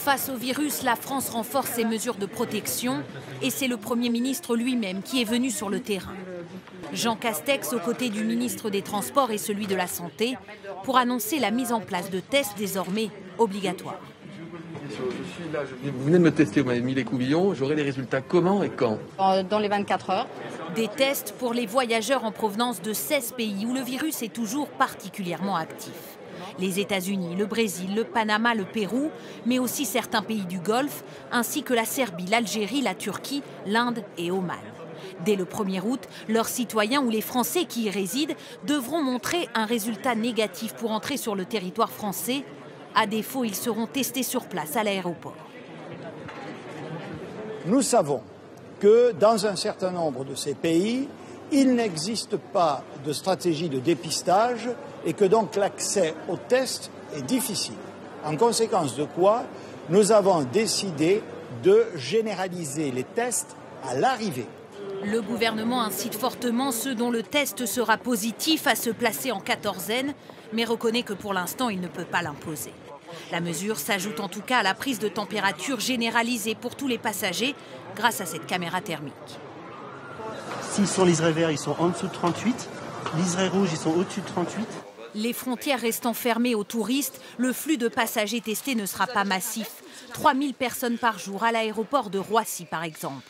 Face au virus, la France renforce ses mesures de protection et c'est le Premier ministre lui-même qui est venu sur le terrain. Jean Castex, aux côtés du ministre des Transports et celui de la Santé, pour annoncer la mise en place de tests désormais obligatoires. Vous venez de me tester, vous m'avez mis les couvillons, j'aurai les résultats comment et quand? Dans les 24 heures. Des tests pour les voyageurs en provenance de 16 pays où le virus est toujours particulièrement actif. Les États-Unis, le Brésil, le Panama, le Pérou, mais aussi certains pays du Golfe, ainsi que la Serbie, l'Algérie, la Turquie, l'Inde et Oman. Dès le 1er août, leurs citoyens ou les Français qui y résident devront montrer un résultat négatif pour entrer sur le territoire français. À défaut, ils seront testés sur place à l'aéroport. Nous savons que dans un certain nombre de ces pays, il n'existe pas de stratégie de dépistage et que donc l'accès aux tests est difficile. En conséquence de quoi, nous avons décidé de généraliser les tests à l'arrivée. Le gouvernement incite fortement ceux dont le test sera positif à se placer en quatorzaine, mais reconnaît que pour l'instant, il ne peut pas l'imposer. La mesure s'ajoute en tout cas à la prise de température généralisée pour tous les passagers grâce à cette caméra thermique. S'ils sont liserés verts, ils sont en dessous de 38. Liserés rouges, ils sont au-dessus de 38. Les frontières restant fermées aux touristes, le flux de passagers testés ne sera pas massif. 3000 personnes par jour à l'aéroport de Roissy par exemple.